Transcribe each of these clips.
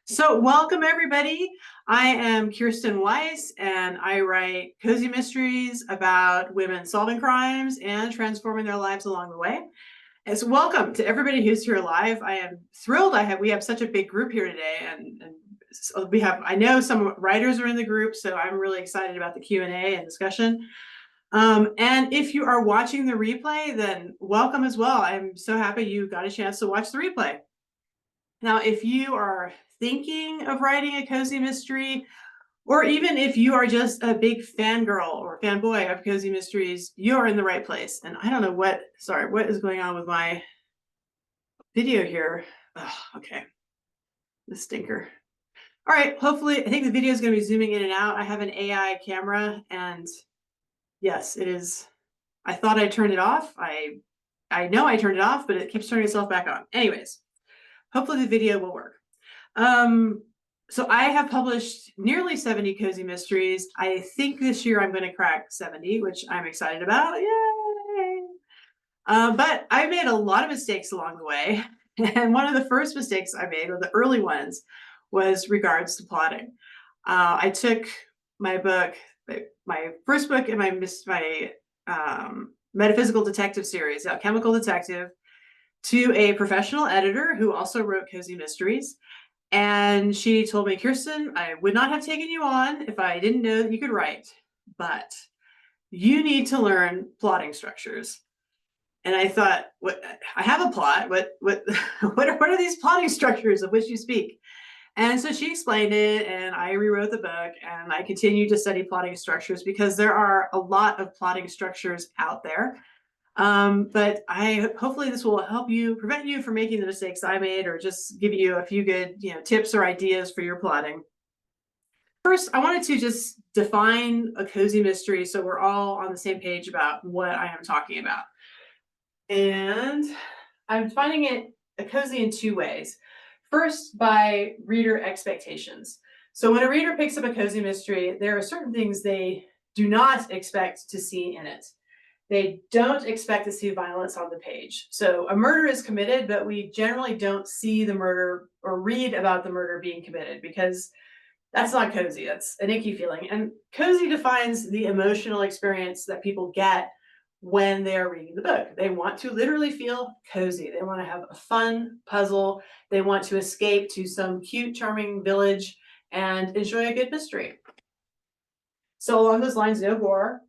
So welcome everybody. I am Kirsten Weiss and I write cozy mysteries about women solving crimes and transforming their lives along the way. And so welcome to everybody who's here live. I am thrilled we have such a big group here today, and so I know some writers are in the group, so I'm really excited about the Q&A and discussion. And if you are watching the replay, then welcome as well. I'm so happy you got a chance to watch the replay. Now, if you are thinking of writing a cozy mystery, or even if you are just a big fangirl or fanboy of cozy mysteries, you're in the right place. And I don't know what is going on with my video here? Oh, okay, the stinker. All right, hopefully, I think the video is going to be zooming in and out. I have an AI camera, and yes, it is. I thought I turned it off. I know I turned it off, but it keeps turning itself back on. Anyways, hopefully the video will work. So I have published nearly 70 cozy mysteries. I think this year I'm going to crack 70, which I'm excited about. Yay! But I made a lot of mistakes along the way. And one of the first mistakes I made, or the early ones, was regards to plotting. I took my book, my first book in my metaphysical detective series, Alchemical Detective, to a professional editor who also wrote cozy mysteries. And she told me, Kirsten, I would not have taken you on if I didn't know that you could write, but you need to learn plotting structures. And I thought, what? I have a plot. What are these plotting structures of which you speak? And so she explained it, and I rewrote the book, and I continued to study plotting structures because there are a lot of plotting structures out there. But hopefully this will help prevent you from making the mistakes I made, or just give you a few good, tips or ideas for your plotting. First, I wanted to just define a cozy mystery so we're all on the same page about what I am talking about. And I'm defining it a cozy in two ways. First, by reader expectations. So when a reader picks up a cozy mystery, there are certain things they do not expect to see in it. They don't expect to see violence on the page. So a murder is committed, but we generally don't see the murder or read about the murder being committed, because that's not cozy. That's an icky feeling. And cozy defines the emotional experience that people get when they're reading the book. They want to literally feel cozy. They want to have a fun puzzle. They want to escape to some cute, charming village and enjoy a good mystery. So along those lines, no gore.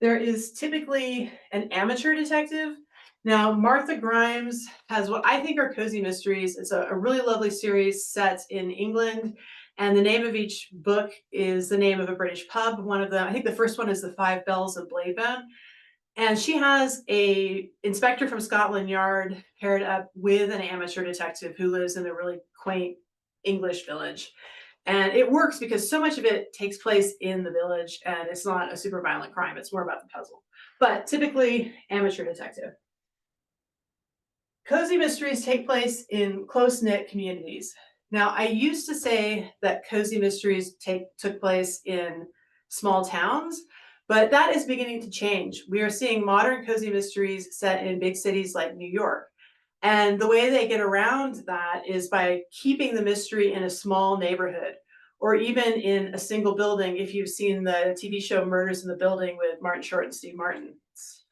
There is typically an amateur detective. Now, Martha Grimes has what I think are cozy mysteries. It's a really lovely series set in England. And the name of each book is the name of a British pub. One of them, I think the first one is The Five Bells of Bladebone. And she has a inspector from Scotland Yard paired up with an amateur detective who lives in a really quaint English village. And it works because so much of it takes place in the village, and it's not a super violent crime. It's more about the puzzle. But typically, amateur detective. Cozy mysteries take place in close-knit communities. Now, I used to say that cozy mysteries took place in small towns, but that is beginning to change. We are seeing modern cozy mysteries set in big cities like New York. And the way they get around that is by keeping the mystery in a small neighborhood, or even in a single building. If you've seen the TV show Murders in the Building with Martin Short and Steve Martin,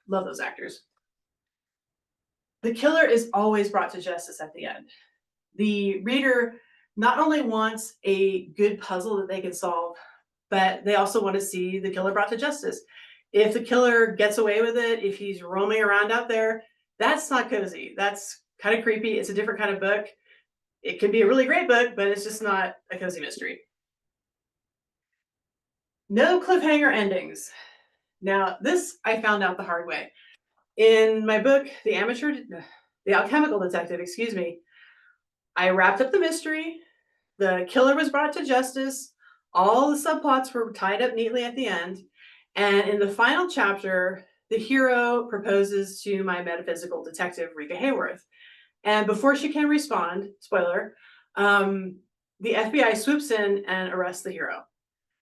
love those actors. The killer is always brought to justice at the end. The reader not only wants a good puzzle that they can solve, but they also want to see the killer brought to justice. If the killer gets away with it, if he's roaming around out there, that's not cozy. That's kind of creepy. It's a different kind of book. It could be a really great book, but it's just not a cozy mystery. No cliffhanger endings. Now, this I found out the hard way. In my book, The Alchemical Detective, I wrapped up the mystery. The killer was brought to justice. All the subplots were tied up neatly at the end. And in the final chapter, the hero proposes to my metaphysical detective, Rika Hayworth. And before she can respond, spoiler, the FBI swoops in and arrests the hero.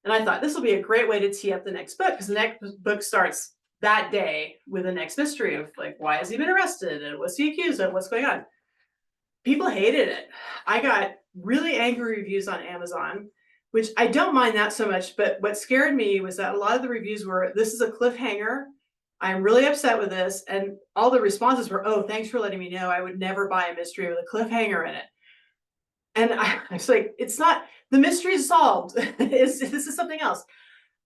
And I thought this will be a great way to tee up the next book, because the next book starts that day with the next mystery of, like, why has he been arrested and what's he accused of, what's going on? People hated it. I got really angry reviews on Amazon, which I don't mind that so much, but what scared me was that a lot of the reviews were, "This is a cliffhanger. I'm really upset with this." And all the responses were, "Oh, thanks for letting me know. I would never buy a mystery with a cliffhanger in it." And I was like, it's not, the mystery is solved. This is something else.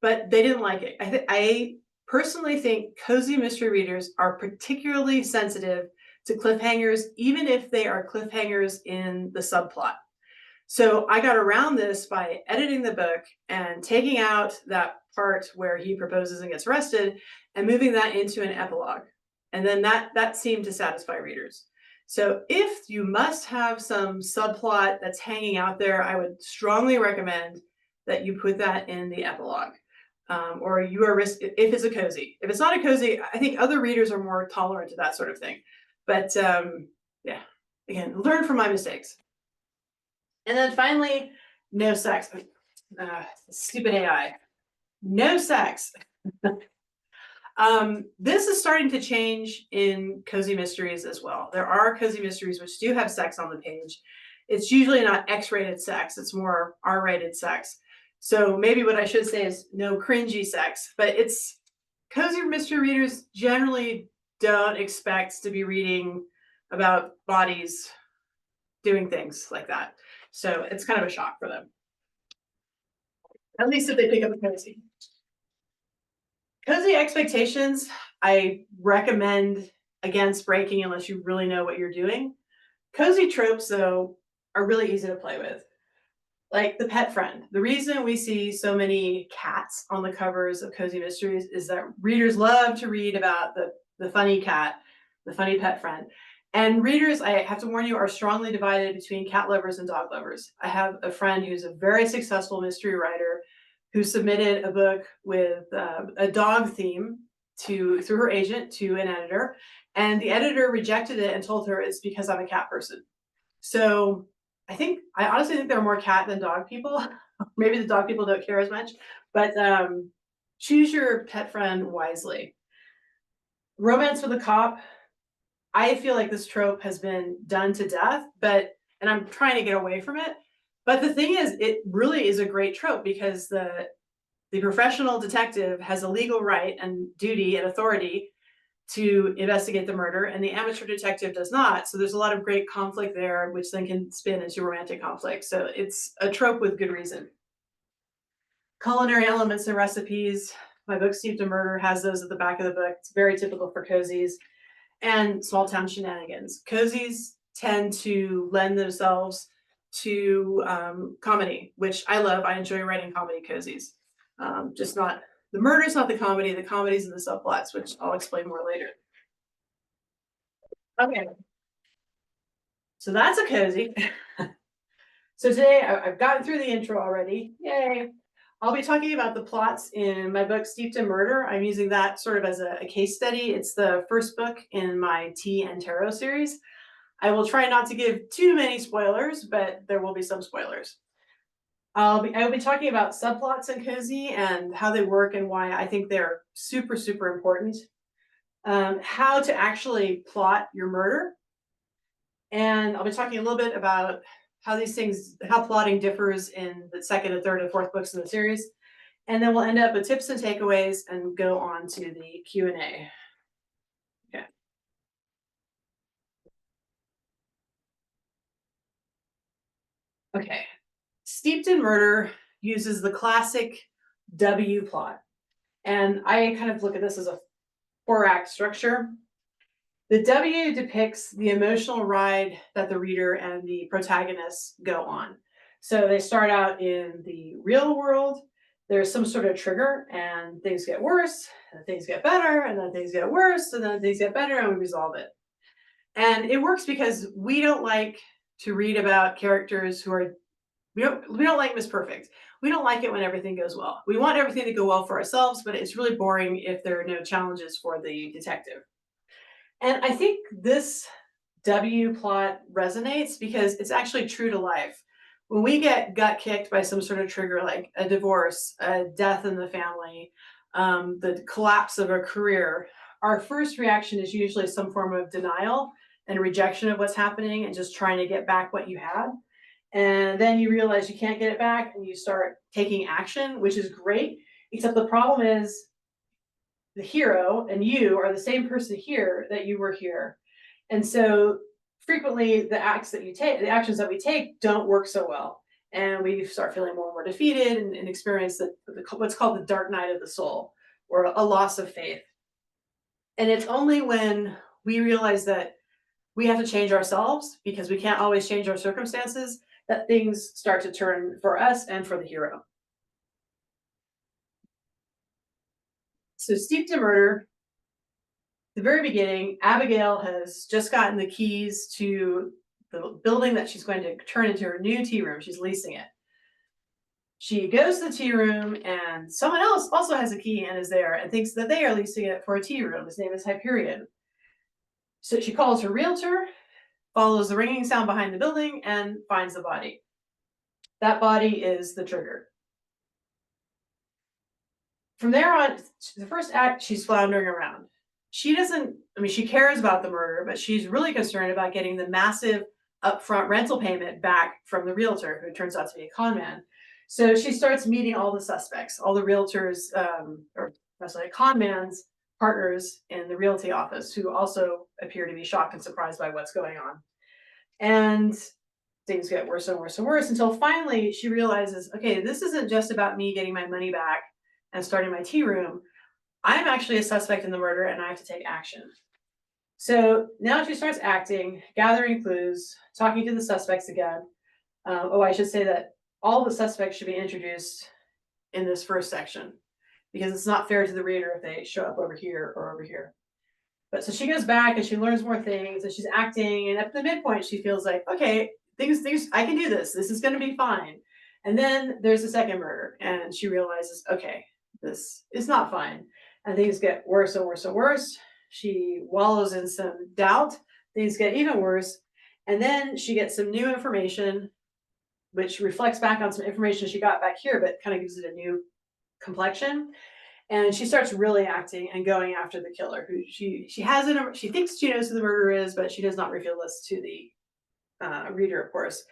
But they didn't like it. I personally think cozy mystery readers are particularly sensitive to cliffhangers, even if they are cliffhangers in the subplot. So I got around this by editing the book and taking out that part where he proposes and gets arrested and moving that into an epilogue. And then that seemed to satisfy readers. So if you must have some subplot that's hanging out there, I would strongly recommend that you put that in the epilogue. Or you are risk if it's a cozy. If it's not a cozy, I think other readers are more tolerant to that sort of thing. But yeah, again, learn from my mistakes. And then finally, no sex. Stupid AI. No sex. This is starting to change in cozy mysteries as well. There are cozy mysteries which do have sex on the page. It's usually not X-rated sex, it's more R-rated sex. So maybe what I should say is no cringy sex, but it's cozy mystery readers generally don't expect to be reading about bodies doing things like that. So it's kind of a shock for them. At least if they pick up a cozy. Cozy expectations, I recommend against breaking unless you really know what you're doing. Cozy tropes, though, are really easy to play with. Like the pet friend. The reason we see so many cats on the covers of cozy mysteries is that readers love to read about the funny cat, the funny pet friend. And readers, I have to warn you, are strongly divided between cat lovers and dog lovers. I have a friend who's a very successful mystery writer who submitted a book with a dog theme through her agent to an editor, and the editor rejected it and told her it's because I'm a cat person. So I honestly think there are more cat than dog people. Maybe the dog people don't care as much, but choose your pet friend wisely. Romance with a cop. I feel like this trope has been done to death, and I'm trying to get away from it. But the thing is, it really is a great trope because the professional detective has a legal right and duty and authority to investigate the murder, and the amateur detective does not. So there's a lot of great conflict there, which then can spin into romantic conflict. So it's a trope with good reason. Culinary elements and recipes. My book, Steeped in Murder, has those at the back of the book. It's very typical for cozies. And small town shenanigans. Cozies tend to lend themselves to comedy, which I love. I enjoy writing comedy cozies. Just not the murder's not the comedy's in the subplots, which I'll explain more later. Okay. So that's a cozy. So today I've gotten through the intro already. Yay. I'll be talking about the plots in my book, Steeped in Murder. I'm using that sort of as a case study. It's the first book in my Tea and Tarot series. I will try not to give too many spoilers, but there will be some spoilers. I will be talking about subplots in cozy and how they work and why I think they're super, super important. How to actually plot your murder. And I'll be talking a little bit about how plotting differs in the second and third and fourth books in the series. And then we'll end up with tips and takeaways and go on to the Q&A. Okay. Okay. Steeped in Murder uses the classic W plot. And I kind of look at this as a 4-act structure. The W depicts the emotional ride that the reader and the protagonists go on. So they start out in the real world. There's some sort of trigger and things get worse, and things get better, and then things get worse, and then things get better, and we resolve it. And it works because we don't like to read about characters who are, we don't like Miss Perfect. We don't like it when everything goes well. We want everything to go well for ourselves, but it's really boring if there are no challenges for the detective. And I think this W plot resonates because it's actually true to life. When we get gut kicked by some sort of trigger, like a divorce, a death in the family, the collapse of a career, our first reaction is usually some form of denial and rejection of what's happening and just trying to get back what you had. And then you realize you can't get it back and you start taking action, which is great. Except the problem is the hero and you are the same person here that you were here. And so frequently the actions that we take don't work so well. And we start feeling more and more defeated and experience what's called the dark night of the soul, or a loss of faith. And it's only when we realize that we have to change ourselves because we can't always change our circumstances that things start to turn for us and for the hero. So steep to murder, the very beginning, Abigail has just gotten the keys to the building that she's going to turn into her new tea room. She's leasing it. She goes to the tea room and someone else also has a key and is there and thinks that they are leasing it for a tea room. His name is Hyperion. So she calls her realtor, follows the ringing sound behind the building, and finds the body. That body is the trigger. From there on, the first act, she's floundering around. She cares about the murder, but she's really concerned about getting the massive upfront rental payment back from the realtor, who turns out to be a con man. So she starts meeting all the suspects, all the realtors, or con man's partners in the realty office, who also appear to be shocked and surprised by what's going on. And things get worse and worse and worse until finally she realizes, okay, this isn't just about me getting my money back and starting my tea room. I'm actually a suspect in the murder and I have to take action. So now she starts acting, gathering clues, talking to the suspects again. I should say that all the suspects should be introduced in this first section because it's not fair to the reader if they show up over here or over here. But so she goes back and she learns more things and she's acting, and at the midpoint she feels like, okay, things I can do this. This is going to be fine. And then there's a second murder and she realizes, okay, this is not fine. And things get worse and worse and worse. She wallows in some doubt. Things get even worse. And then she gets some new information, which reflects back on some information she got back here, but kind of gives it a new complexion. And she starts really acting and going after the killer, who she thinks she knows who the murderer is, but she does not reveal this to the reader, of course,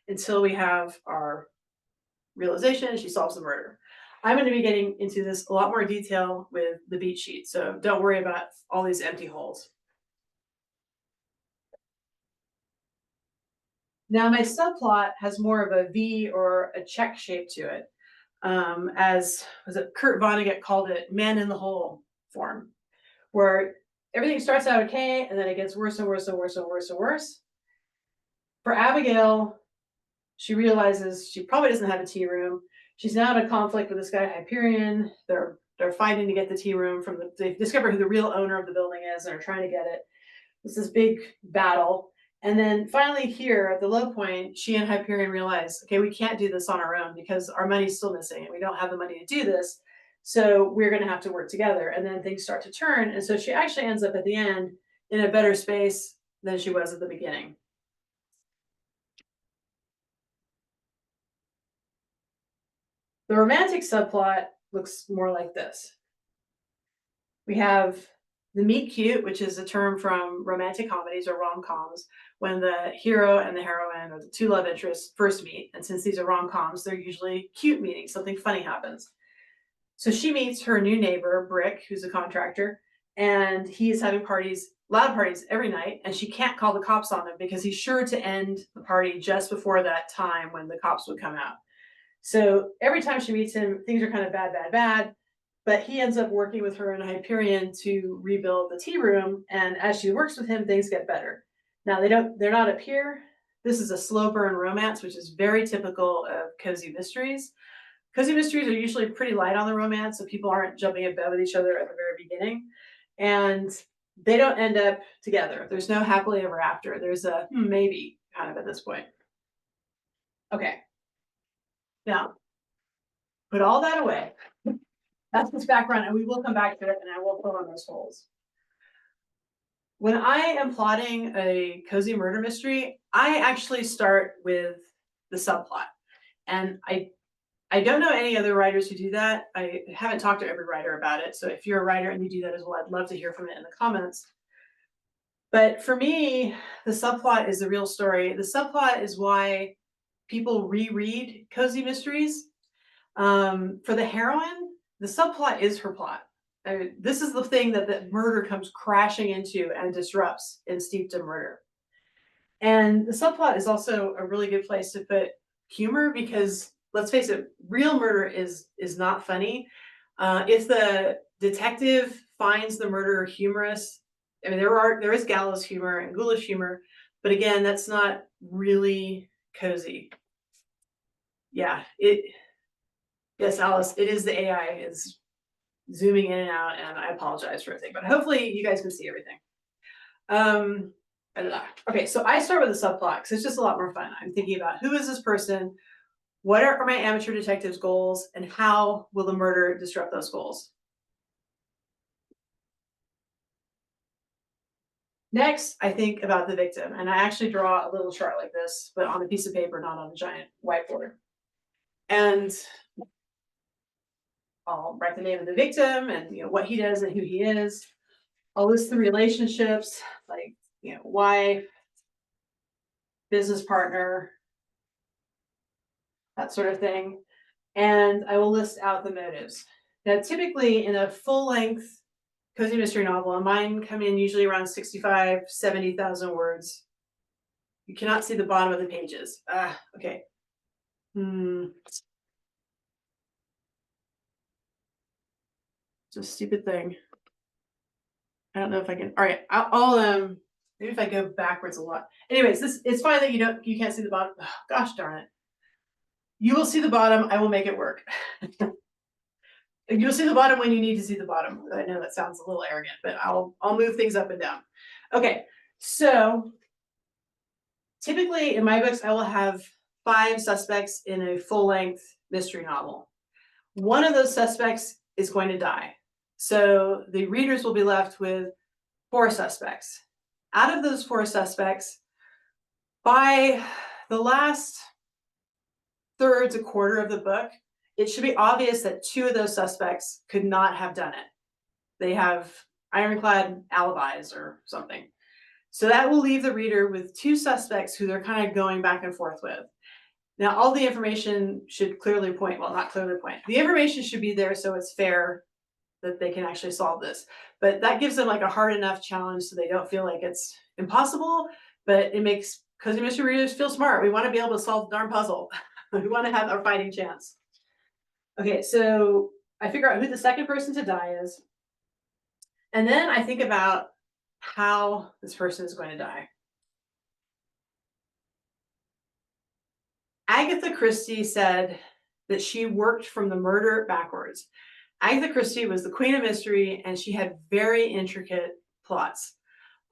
until we have our realization she solves the murder. I'm going to be getting into this a lot more detail with the beat sheet, so don't worry about all these empty holes. Now my subplot has more of a V or a check shape to it, as Kurt Vonnegut called it, man in the hole form, where everything starts out okay and then it gets worse and worse and worse and worse and worse. For Abigail, she realizes she probably doesn't have a tea room. She's now in a conflict with this guy Hyperion. They're fighting to get the tea room they discover who the real owner of the building is and are trying to get it. It's this big battle. And then finally here at the low point, she and Hyperion realize, okay, we can't do this on our own because our money's still missing and we don't have the money to do this. So we're going to have to work together. And then things start to turn. And so she actually ends up at the end in a better space than she was at the beginning. The romantic subplot looks more like this. We have the meet cute, which is a term from romantic comedies or rom-coms, when the hero and the heroine or the two love interests first meet. And since these are rom-coms, they're usually cute meetings, something funny happens. So she meets her new neighbor, Brick, who's a contractor, and he is having loud parties every night, and she can't call the cops on him because he's sure to end the party just before that time when the cops would come out. So every time she meets him, things are kind of bad, but he ends up working with her and Hyperion to rebuild the tea room. And as she works with him, things get better. Now they're not up here. This is a slow burn romance, which is very typical of cozy mysteries. Cozy mysteries are usually pretty light on the romance, so people aren't jumping in bed with each other at the very beginning. And they don't end up together. There's no happily ever after. There's a maybe kind of at this point. Okay. Now, put all that away. That's this background, and we will come back to it, and I will fill in those holes. When I am plotting a cozy murder mystery, I actually start with the subplot. And I don't know any other writers who do that. I haven't talked to every writer about it. So if you're a writer and you do that as well, I'd love to hear from it in the comments. But for me, the subplot is the real story. The subplot is why people reread cozy mysteries. For the heroine, the subplot is her plot. I mean, this is the thing that the murder comes crashing into and disrupts in Steeped in Murder. And the subplot is also a really good place to put humor because let's face it, real murder is not funny. If the detective finds the murderer humorous, I mean there is gallows humor and ghoulish humor, but again, that's not really cozy. Yeah, yes, Alice, it is the AI is zooming in and out, and I apologize for everything, but hopefully you guys can see everything. Okay, so I start with a subplot because it's just a lot more fun. I'm thinking about who is this person, what are my amateur detective's goals, and how will the murder disrupt those goals? Next, I think about the victim, and I actually draw a little chart like this, but on a piece of paper, not on a giant whiteboard. And I'll write the name of the victim and what he does and who he is. I'll list the relationships, like wife, business partner, that sort of thing. And I will list out the motives. Now, typically in a full-length cozy mystery novel, and mine come in usually around 65, 70,000 words. You cannot see the bottom of the pages. Okay. It's a stupid thing. I don't know if I can. All right, I'll maybe if I go backwards a lot. Anyways, it's fine that you can't see the bottom. Oh, gosh darn it. You will see the bottom. I will make it work. You'll see the bottom when you need to see the bottom. I know that sounds a little arrogant, but I'll move things up and down. Okay, so typically in my books, I will have 5 suspects in a full-length mystery novel. One of those suspects is going to die. So the readers will be left with 4 suspects. Out of those 4 suspects, by the last third to quarter of the book, it should be obvious that 2 of those suspects could not have done it. They have ironclad alibis or something. So that will leave the reader with 2 suspects who they're kind of going back and forth with. Now, all the information should clearly point, well, not clearly point. The information should be there so it's fair that they can actually solve this. But that gives them like a hard enough challenge so they don't feel like it's impossible, but it makes cozy mystery readers feel smart. We want to be able to solve the darn puzzle. We want to have our fighting chance. Okay, so I figure out who the second person to die is. And then I think about how this person is going to die. Agatha Christie said that she worked from the murder backwards. Agatha Christie was the queen of mystery, and she had very intricate plots.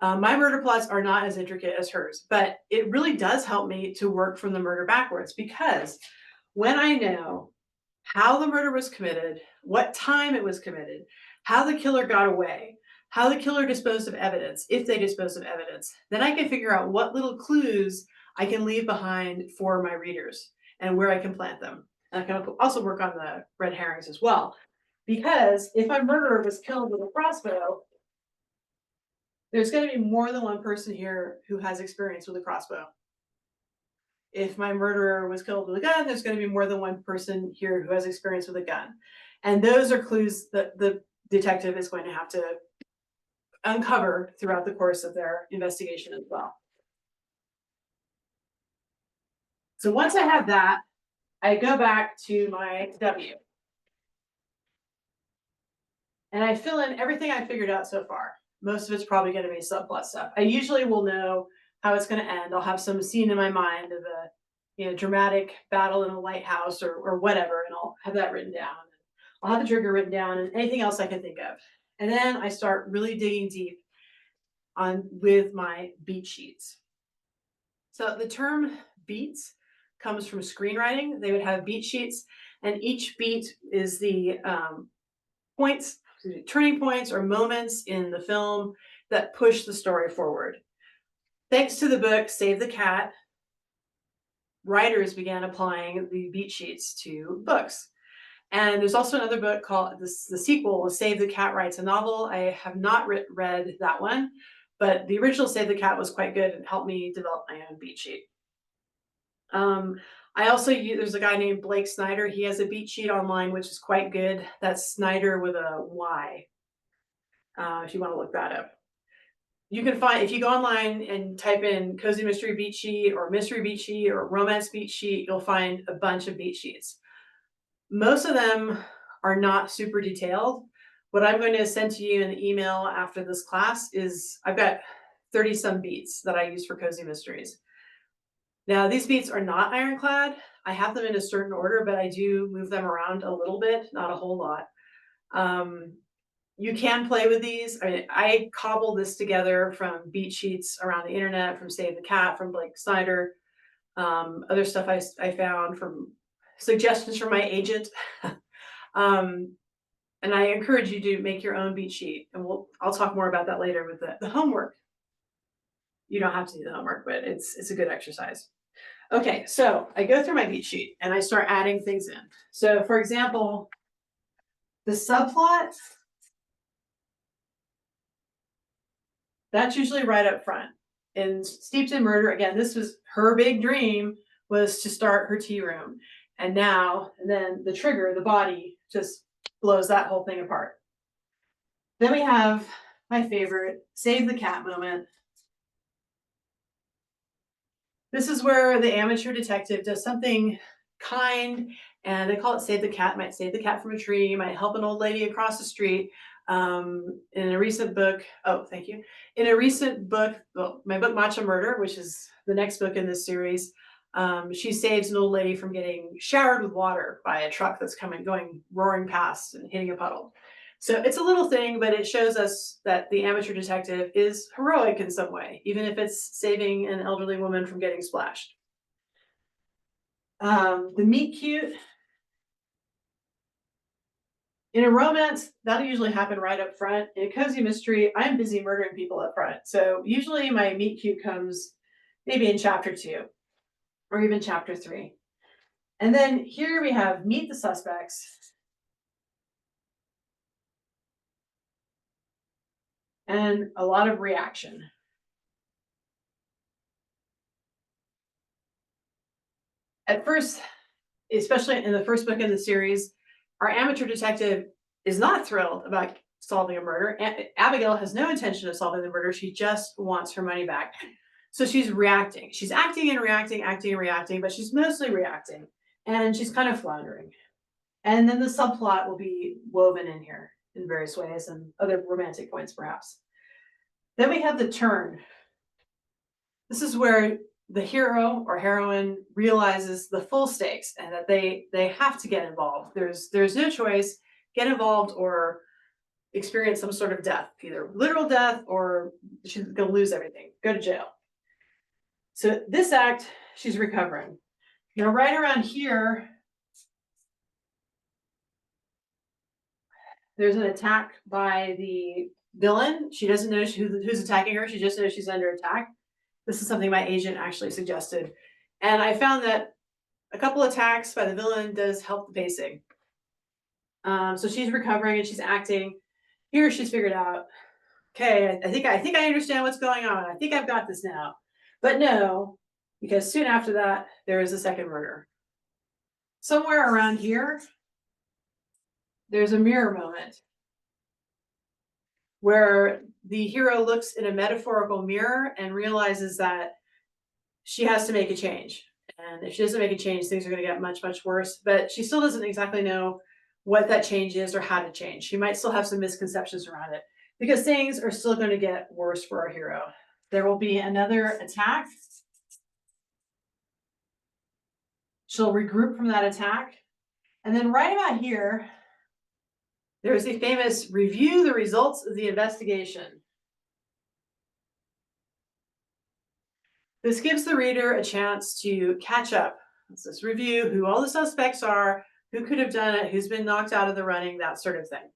My murder plots are not as intricate as hers, but it really does help me to work from the murder backwards because when I know how the murder was committed, what time it was committed, how the killer got away, how the killer disposed of evidence, if they disposed of evidence, then I can figure out what little clues I can leave behind for my readers and where I can plant them. And I can also work on the red herrings as well. Because if my murderer was killed with a crossbow, there's going to be more than one person here who has experience with a crossbow. If my murderer was killed with a gun, there's going to be more than one person here who has experience with a gun. And those are clues that the detective is going to have to uncover throughout the course of their investigation as well. So once I have that, I go back to my W. And I fill in everything I figured out so far. Most of it's probably going to be subplot stuff. I usually will know how it's going to end. I'll have some scene in my mind of a dramatic battle in a lighthouse or whatever, and I'll have that written down. I'll have the trigger written down and anything else I can think of. And then I start really digging deep with my beat sheets. So the term beats comes from screenwriting. They would have beat sheets, and each beat is the turning points or moments in the film that push the story forward. Thanks to the book Save the Cat, writers began applying the beat sheets to books. And there's also another book called the sequel, Save the Cat Writes a Novel. I have not read that one, but the original Save the Cat was quite good and helped me develop my own beat sheet. I also use, there's a guy named Blake Snyder. He has a beat sheet online, which is quite good. That's Snyder with a Y, if you want to look that up. You can find, if you go online and type in cozy mystery beat sheet or mystery beat sheet or romance beat sheet, you'll find a bunch of beat sheets. Most of them are not super detailed. What I'm going to send to you in the email after this class is I've got 30 some beats that I use for cozy mysteries. Now, these beats are not ironclad. I have them in a certain order, but I do move them around a little bit, not a whole lot. You can play with these. I mean, I cobbled this together from beat sheets around the internet, from Save the Cat, from Blake Snyder, other stuff I found from suggestions from my agent. And I encourage you to make your own beat sheet, and I'll talk more about that later with the homework. You don't have to do the homework, but it's a good exercise. Okay, so I go through my beat sheet and I start adding things in. So for example, the subplot, that's usually right up front. In Steeped in Murder, again, this was her big dream, was to start her tea room. And then the trigger, the body, just blows that whole thing apart. Then we have my favorite, Save the Cat moment. This is where the amateur detective does something kind, and they call it Save the Cat. Might save the cat from a tree, might help an old lady across the street. In a recent book, oh, thank you. In a recent book, well, my book Matcha Murder, which is the next book in this series, she saves an old lady from getting showered with water by a truck that's going roaring past and hitting a puddle. So it's a little thing, but it shows us that the amateur detective is heroic in some way, even if it's saving an elderly woman from getting splashed. The meet cute. In a romance, that'll usually happen right up front. In a cozy mystery, I'm busy murdering people up front. So usually my meet cute comes maybe in chapter 2 or even chapter 3. And then here we have meet the suspects. And a lot of reaction. At first, especially in the first book in the series, our amateur detective is not thrilled about solving a murder. Abigail has no intention of solving the murder. She just wants her money back. So she's reacting. She's acting and reacting, but she's mostly reacting. And she's kind of floundering. And then the subplot will be woven in here in various ways and other romantic points, perhaps. Then we have the turn. This is where the hero or heroine realizes the full stakes and that they have to get involved. There's no choice. Get involved or experience some sort of death, either literal death or she's going to lose everything, go to jail. So this act, she's recovering. Now, right around here, there's an attack by the villain. She doesn't know who's attacking her. She just knows she's under attack. This is something my agent actually suggested. And I found that a couple attacks by the villain does help the pacing. So she's recovering and she's acting. Here she's figured out, okay, I think I understand what's going on. I think I've got this now. But no, because soon after that, there is a second murder. Somewhere around here, there's a mirror moment where the hero looks in a metaphorical mirror and realizes that she has to make a change. And if she doesn't make a change, things are going to get much, much worse. But she still doesn't exactly know what that change is or how to change. She might still have some misconceptions around it because things are still going to get worse for our hero. There will be another attack. She'll regroup from that attack. And then right about here, there's the famous review the results of the investigation. This gives the reader a chance to catch up. Let's just review who all the suspects are, who could have done it, who's been knocked out of the running, that sort of thing.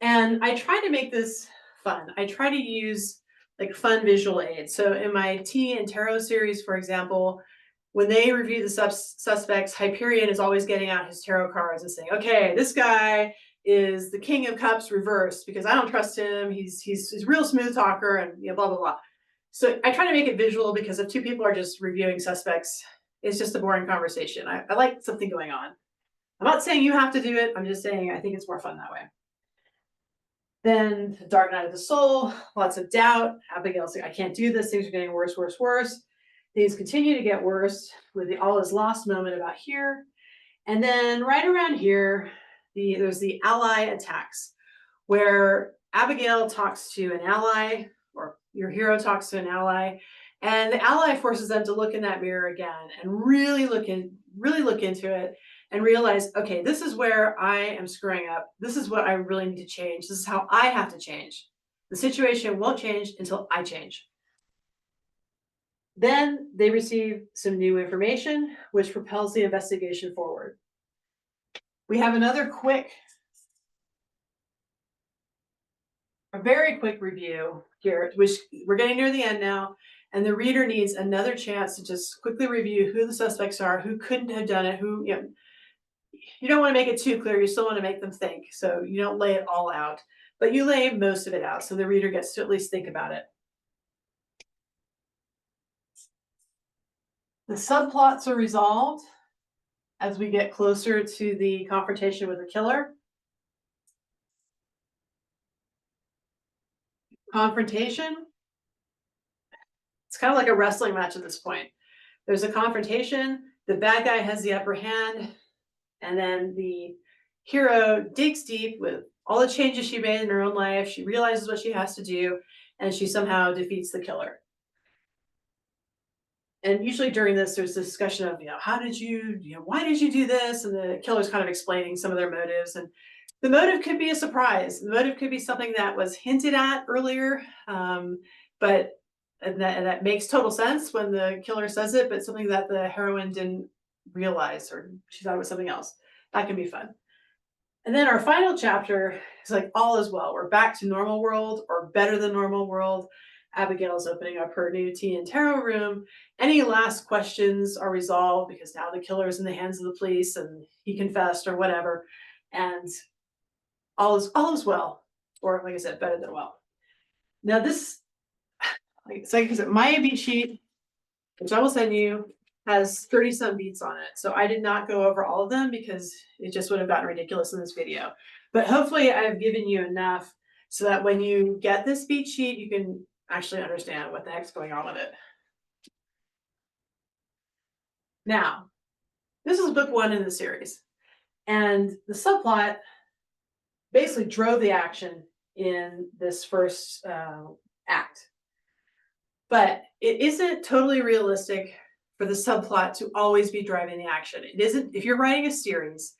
And I try to make this fun. I try to use like fun visual aids. So in my Tea and Tarot series, for example, when they review the suspects, Hyperion is always getting out his tarot cards and saying, okay, this guy is the King of Cups reversed because I don't trust him. He's a real smooth talker and blah, blah, blah. So I try to make it visual because if two people are just reviewing suspects, it's just a boring conversation. I like something going on. I'm not saying you have to do it. I'm just saying I think it's more fun that way. Then the dark night of the soul, lots of doubt. Abigail's like, I can't do this. Things are getting worse, worse, worse. Things continue to get worse with the all is lost moment about here. And then right around here, there's the ally attacks, where Abigail talks to an ally, or your hero talks to an ally, and the ally forces them to look in that mirror again and really look into it and realize, okay, this is where I am screwing up. This is what I really need to change. This is how I have to change. The situation won't change until I change. Then they receive some new information, which propels the investigation forward. We have a very quick review here, which we're getting near the end now, and the reader needs another chance to just quickly review who the suspects are, who couldn't have done it, who, you don't want to make it too clear. You still want to make them think, so you don't lay it all out, but you lay most of it out so the reader gets to at least think about it. The subplots are resolved as we get closer to the confrontation with the killer. Confrontation, it's kind of like a wrestling match at this point. There's a confrontation, the bad guy has the upper hand, and then the hero digs deep with all the changes she made in her own life. She realizes what she has to do, and she somehow defeats the killer. And usually during this, there's a discussion of, why did you do this? And the killer's kind of explaining some of their motives. And the motive could be a surprise. The motive could be something that was hinted at earlier, but that makes total sense when the killer says it, but something that the heroine didn't realize, or she thought it was something else. That can be fun. And then our final chapter is like, all is well. We're back to normal world, or better than normal world. Abigail's opening up her new tea and tarot room. Any last questions are resolved because now the killer is in the hands of the police and he confessed or whatever. And all is well, or like I said, better than well. Now this, like I said, my beat sheet, which I will send you, has 30 some beats on it. So I did not go over all of them because it just would have gotten ridiculous in this video. But hopefully I've given you enough so that when you get this beat sheet, you can actually understand what the heck's going on with it. Now, this is book 1 in the series, and the subplot basically drove the action in this first act. But it isn't totally realistic for the subplot to always be driving the action. It isn't, if you're writing a series,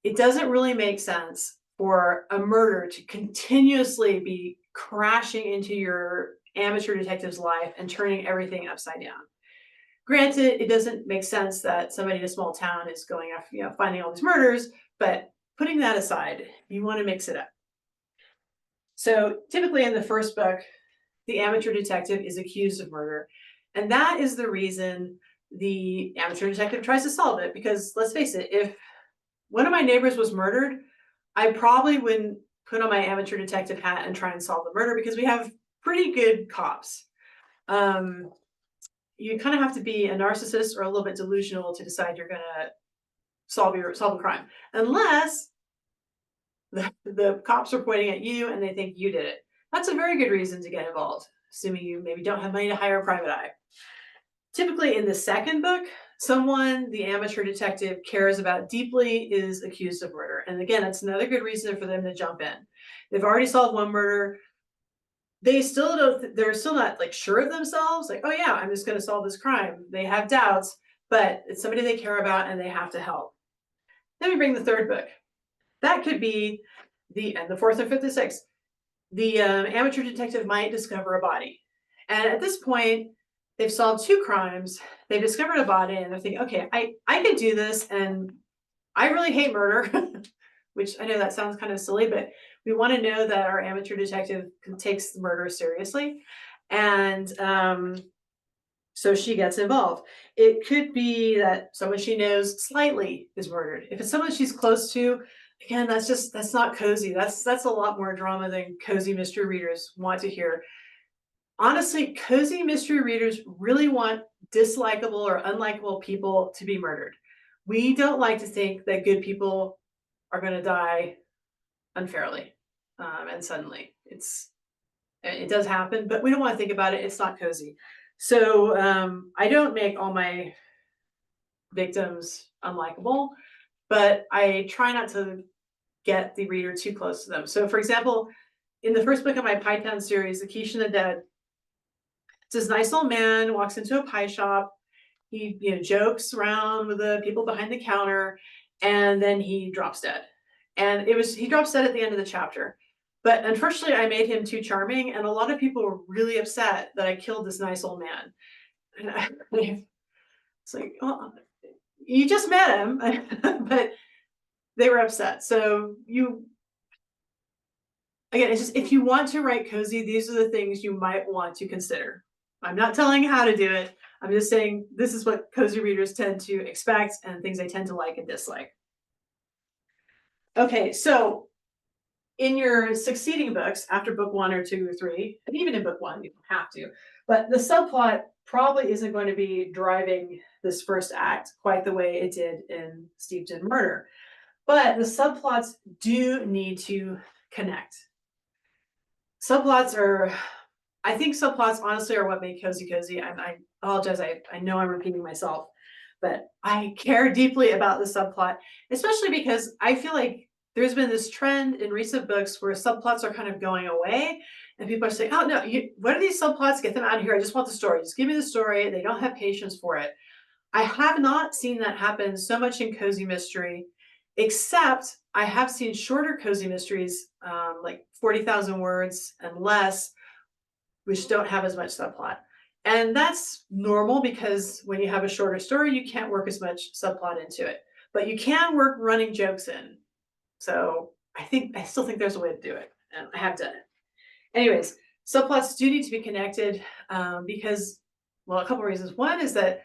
it doesn't really make sense for a murder to continuously be crashing into your amateur detective's life and turning everything upside down. Granted, it doesn't make sense that somebody in a small town is going after, finding all these murders, but putting that aside, you want to mix it up. So typically in the first book, the amateur detective is accused of murder. And that is the reason the amateur detective tries to solve it. Because let's face it, if one of my neighbors was murdered, I probably wouldn't put on my amateur detective hat and try and solve the murder because we have pretty good cops. You kind of have to be a narcissist or a little bit delusional to decide you're going to solve a crime, unless the cops are pointing at you and they think you did it. That's a very good reason to get involved, assuming you maybe don't have money to hire a private eye. Typically in the second book, someone the amateur detective cares about deeply is accused of murder. And again, that's another good reason for them to jump in. They've already solved one murder. They're still not like sure of themselves, like, oh yeah, I'm just going to solve this crime. They have doubts, but it's somebody they care about and they have to help. Then we bring the third book. That could be the fourth and fifth and sixth. The amateur detective might discover a body. And at this point, they've solved 2 crimes. They've discovered a body and they're thinking, okay, I can do this. And I really hate murder, which I know that sounds kind of silly, but we want to know that our amateur detective takes the murder seriously. And so she gets involved. It could be that someone she knows slightly is murdered. If it's someone she's close to, again, that's not cozy. That's a lot more drama than cozy mystery readers want to hear. Honestly, cozy mystery readers really want dislikable or unlikable people to be murdered. We don't like to think that good people are going to die unfairly and suddenly. It does happen, but we don't want to think about it. It's not cozy. So I don't make all my victims unlikable, but I try not to get the reader too close to them. So, for example, in the first book of my Pie Town series, The Quiche and the Dead, this nice old man walks into a pie shop. He, jokes around with the people behind the counter, and then he drops dead. And he drops dead at the end of the chapter. But unfortunately, I made him too charming, and a lot of people were really upset that I killed this nice old man. And it's like, well, you just met him, but they were upset. So again, it's just, if you want to write cozy, these are the things you might want to consider. I'm not telling you how to do it. I'm just saying this is what cozy readers tend to expect and things they tend to like and dislike. Okay, so in your succeeding books, after book 1 or 2 or 3, and even in book 1, you don't have to, but the subplot probably isn't going to be driving this first act quite the way it did in Steeped in Murder. But the subplots do need to connect. I think subplots honestly are what make cozy. I apologize, I know I'm repeating myself, but I care deeply about the subplot, especially because I feel like there's been this trend in recent books where subplots are kind of going away, and people are saying, oh no, what are these subplots? Get them out of here. I just want the story. Just give me the story. They don't have patience for it. I have not seen that happen so much in cozy mystery, except I have seen shorter cozy mysteries, like 40,000 words and less, which don't have as much subplot. And that's normal because when you have a shorter story, you can't work as much subplot into it, but you can work running jokes in. So I still think there's a way to do it, and I have done it. Anyways, subplots do need to be connected because, well, a couple of reasons. One is that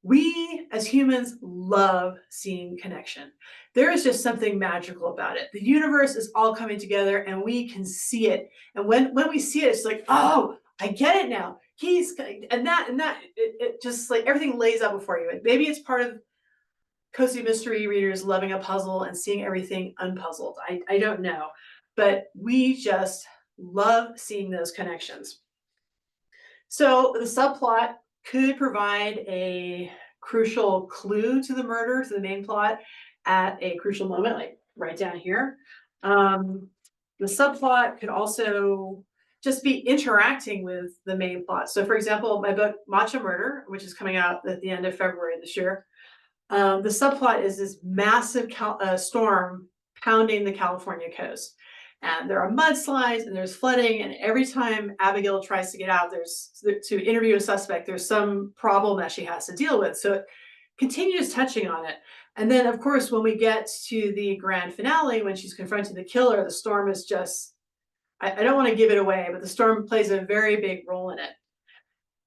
we as humans love seeing connection. There is just something magical about it. The universe is all coming together and we can see it. And when we see it, it's like, oh, I get it now. It just like everything lays out before you. And maybe it's part of cozy mystery readers loving a puzzle and seeing everything unpuzzled. I don't know, but we just love seeing those connections. So the subplot could provide a crucial clue to the murder, to the main plot at a crucial moment, like right down here. The subplot could also just be interacting with the main plot. So for example, my book, Matcha Murder, which is coming out at the end of February this year, the subplot is this massive storm pounding the California coast. And there are mudslides and there's flooding. And every time Abigail tries to get out, to interview a suspect, there's some problem that she has to deal with. So it continues touching on it. And then, of course, when we get to the grand finale, when she's confronting the killer, the storm is just, I don't want to give it away, but the storm plays a very big role in it.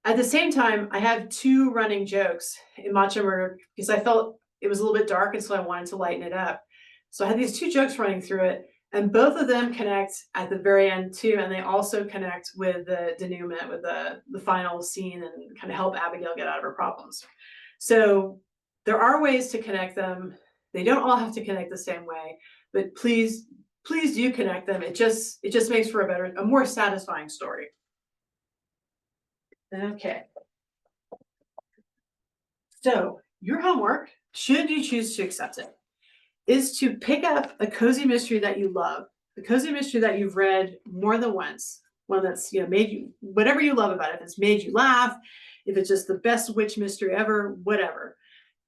At the same time, I have 2 running jokes in Matcha Murder because I felt it was a little bit dark and so I wanted to lighten it up. So I had these 2 jokes running through it, and both of them connect at the very end too, and they also connect with the denouement, with the final scene, and kind of help Abigail get out of her problems. So there are ways to connect them. They don't all have to connect the same way, but please do connect them. It just makes for a more satisfying story. Okay. So your homework, should you choose to accept it, is to pick up a cozy mystery that you love, a cozy mystery that you've read more than once, one that's made you, whatever you love about it, if it's made you laugh, if it's just the best witch mystery ever, whatever,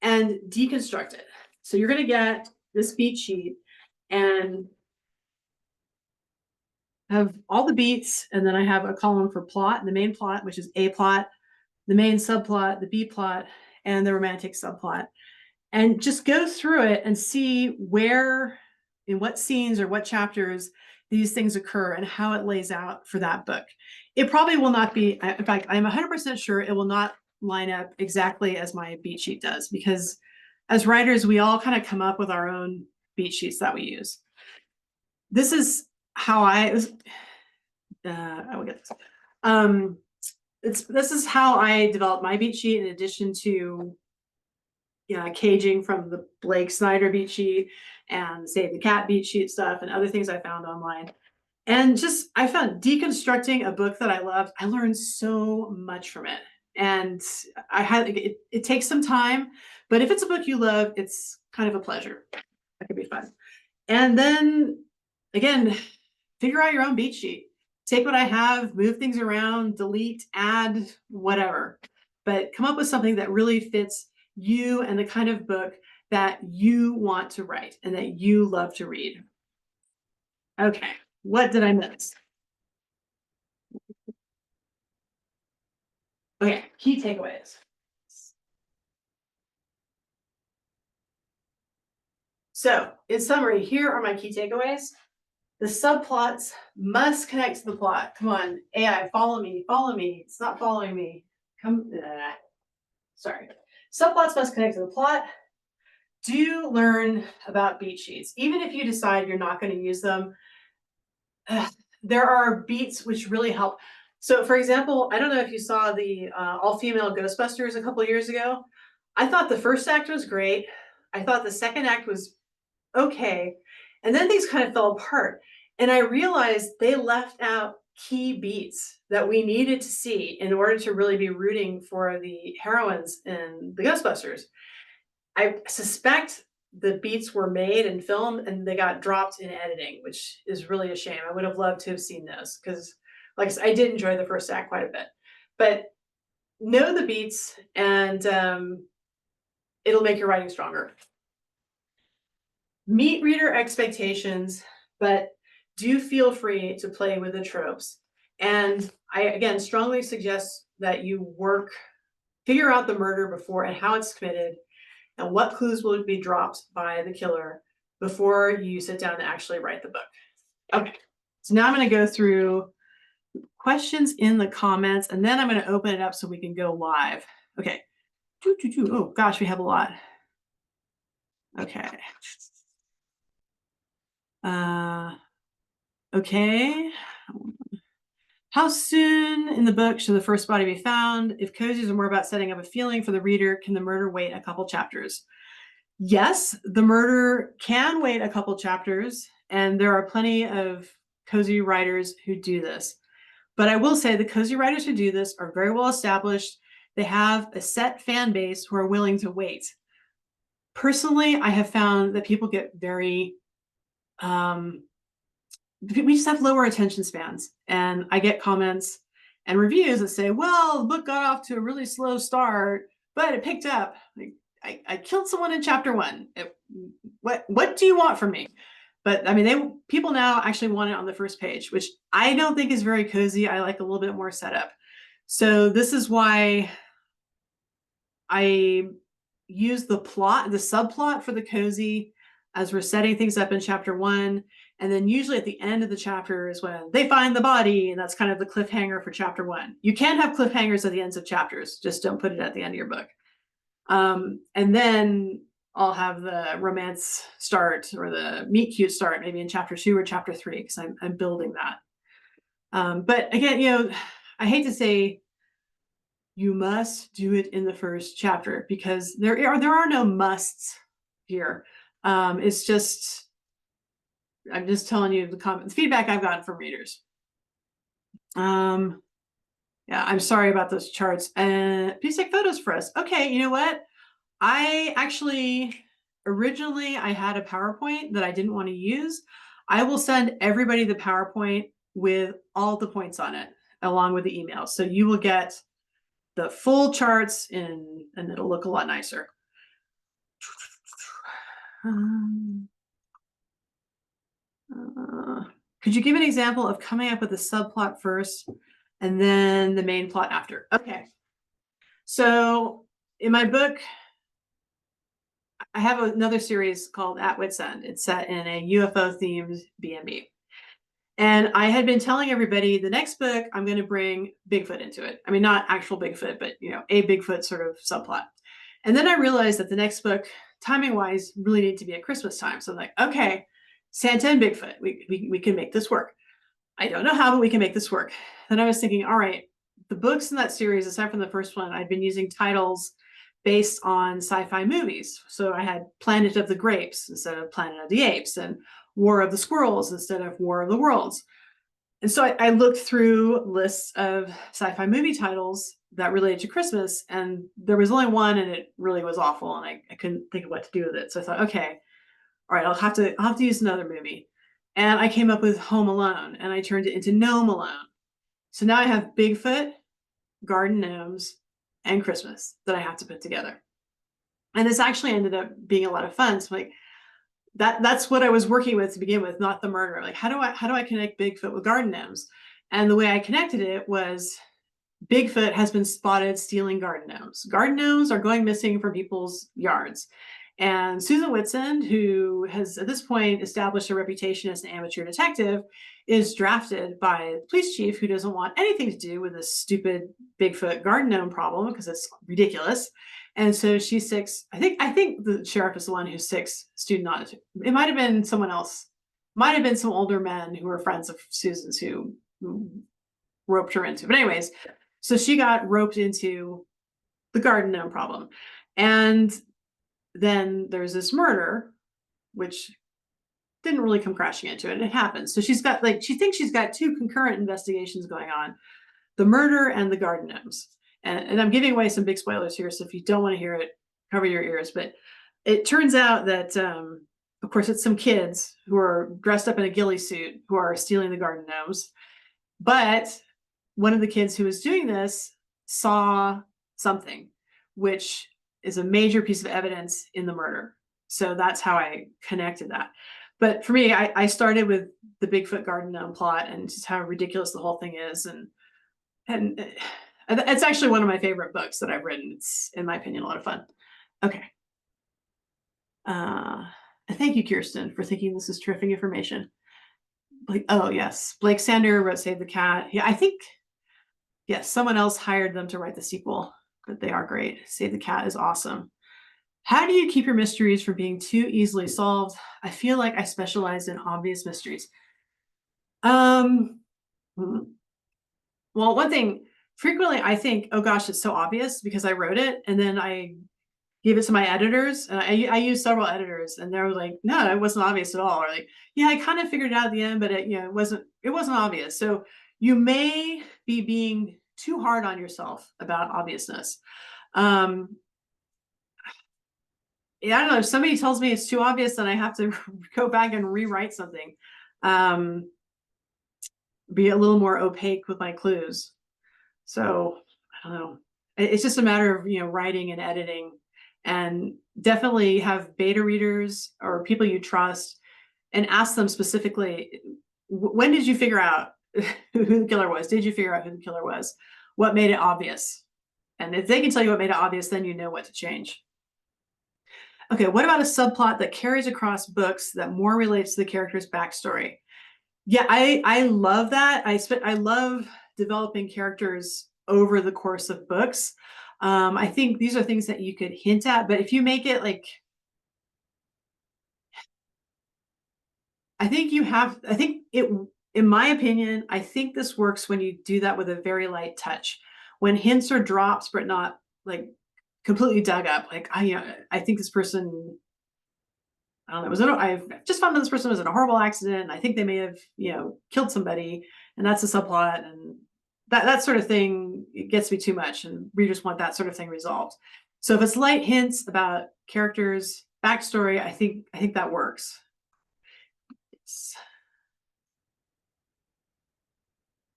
and deconstruct it. So you're going to get this beat sheet and have all the beats, and then I have a column for plot, the main plot, which is A plot, the main subplot, the B plot, and the romantic subplot. And just go through it and see where, in what scenes or what chapters these things occur and how it lays out for that book. It probably will not be, in fact, I'm 100% sure it will not line up exactly as my beat sheet does, because as writers, we all kind of come up with our own beat sheets that we use. This is how I will get this. this is how I developed my beat sheet, in addition to caging from the Blake Snyder beat sheet and Save the Cat beat sheet stuff and other things I found online. And just, I found deconstructing a book that I loved, I learned so much from it. And it takes some time, but if it's a book you love, it's kind of a pleasure. That could be fun. And then again, figure out your own beat sheet. Take what I have, move things around, delete, add, whatever. But come up with something that really fits you and the kind of book that you want to write and that you love to read. Okay, what did I miss? Okay, key takeaways. So, in summary, here are my key takeaways. The subplots must connect to the plot. Come on, AI, follow me, follow me. It's not following me. Sorry. Subplots must connect to the plot. Do learn about beat sheets. Even if you decide you're not going to use them, there are beats which really help. So for example, I don't know if you saw the all-female Ghostbusters a couple of years ago. I thought the first act was great. I thought the second act was okay. And then things kind of fell apart. And I realized they left out key beats that we needed to see in order to really be rooting for the heroines in the Ghostbusters. I suspect the beats were made and filmed and they got dropped in editing, which is really a shame. I would have loved to have seen those because, like I said, I did enjoy the first act quite a bit. But know the beats and it'll make your writing stronger. Meet reader expectations, but do feel free to play with the tropes. And I, again, strongly suggest that you figure out the murder before and how it's committed and what clues will be dropped by the killer before you sit down and actually write the book. Okay, so now I'm going to go through questions in the comments, and then I'm going to open it up so we can go live. Okay. Oh, gosh, we have a lot. Okay. Okay. How soon in the book should the first body be found? If cozies are more about setting up a feeling for the reader, can the murder wait a couple chapters? Yes, the murder can wait a couple chapters, and there are plenty of cozy writers who do this. But I will say the cozy writers who do this are very well established. They have a set fan base who are willing to wait. Personally, I have found that people get very we just have lower attention spans. And I get comments and reviews that say, well, the book got off to a really slow start, but it picked up. I killed someone in chapter 1. What do you want from me? But I mean, people now actually want it on the first page, which I don't think is very cozy. I like a little bit more setup. So this is why I use the subplot for the cozy as we're setting things up in chapter 1. And then usually at the end of the chapter is when they find the body, and that's kind of the cliffhanger for chapter 1. You can have cliffhangers at the ends of chapters, just don't put it at the end of your book. And then I'll have the romance start or the meet cute start maybe in chapter 2 or chapter 3 because I'm building that. But again, I hate to say you must do it in the first chapter because there are no musts here. It's just, I'm just telling you the feedback I've gotten from readers. Yeah, I'm sorry about those charts. Please take photos for us. Okay, you know what? I actually, originally I had a PowerPoint that I didn't want to use. I will send everybody the PowerPoint with all the points on it, along with the email. So you will get the full charts and it'll look a lot nicer. Could you give an example of coming up with a subplot first and then the main plot after? Okay. So in my book, I have another series called At Wit's End. It's set in a UFO themed B&B. And I had been telling everybody the next book, I'm going to bring Bigfoot into it. I mean, not actual Bigfoot, but a Bigfoot sort of subplot. And then I realized that the next book, timing wise, really needed to be at Christmas time. So I'm like, okay, Santa and Bigfoot, we can make this work. I don't know how, but we can make this work. Then I was thinking, all right, the books in that series, aside from the first one, I'd been using titles based on sci-fi movies. So I had Planet of the Grapes instead of Planet of the Apes, and War of the Squirrels instead of War of the Worlds. And so I looked through lists of sci-fi movie titles that related to Christmas, and there was only one, and it really was awful, and I couldn't think of what to do with it. So I thought, okay, all right, I'll have to use another movie. And I came up with Home Alone, and I turned it into Gnome Alone. So now I have Bigfoot, garden gnomes, and Christmas that I have to put together. And this actually ended up being a lot of fun. So like that's what I was working with to begin with, not the murder. Like how do I connect Bigfoot with garden gnomes? And the way I connected it was Bigfoot has been spotted stealing garden gnomes. Garden gnomes are going missing from people's yards. And Susan Whitson, who has at this point established a reputation as an amateur detective, is drafted by the police chief who doesn't want anything to do with this stupid Bigfoot garden gnome problem because it's ridiculous. And so she sicks, I think the sheriff is the one who sicks student audit. It might have been someone else. Might have been some older men who were friends of Susan's who roped her into. But anyways, so she got roped into the garden gnome problem. And then there's this murder, which didn't really come crashing into it. It happens. So she's got she thinks she's got two concurrent investigations going on, the murder and the garden gnomes. And I'm giving away some big spoilers here. So if you don't want to hear it, cover your ears. But it turns out that, of course, it's some kids who are dressed up in a ghillie suit who are stealing the garden gnomes. But one of the kids who was doing this saw something, which is a major piece of evidence in the murder. So that's how I connected that. But for me, I started with the Bigfoot garden gnome plot and just how ridiculous the whole thing is. And it's actually one of my favorite books that I've written. It's, in my opinion, a lot of fun. Okay. Thank you, Kirsten, for thinking this is terrific information. Oh, yes. Blake Sander wrote Save the Cat. Yeah, I think, yes, someone else hired them to write the sequel, but they are great. Save the Cat is awesome. How do you keep your mysteries from being too easily solved? I feel like I specialize in obvious mysteries. Well, one thing, frequently I think, oh gosh, it's so obvious because I wrote it, and then I gave it to my editors, and I used several editors, and they were like, no, it wasn't obvious at all. Or like, yeah, I kind of figured it out at the end, but it wasn't obvious. So you may be being too hard on yourself about obviousness. Yeah, I don't know. If somebody tells me it's too obvious, then I have to go back and rewrite something. Be a little more opaque with my clues. So I don't know. It's just a matter of writing and editing, and definitely have beta readers or people you trust, and ask them specifically, when did you figure out who the killer was? Did you figure out who the killer was? What made it obvious? And if they can tell you what made it obvious, then you know what to change. Okay, what about a subplot that carries across books that more relates to the character's backstory? Yeah, I love that. I love developing characters over the course of books. I think these are things that you could hint at, but if you make it like, I think in my opinion, I think this works when you do that with a very light touch, when hints are dropped, but not like completely dug up. Like, I think this person, I don't know, I've just found that this person was in a horrible accident. I think they may have, killed somebody, and that's a subplot, and that sort of thing, it gets me too much, and readers want that sort of thing resolved. So if it's light hints about characters' backstory, I think that works.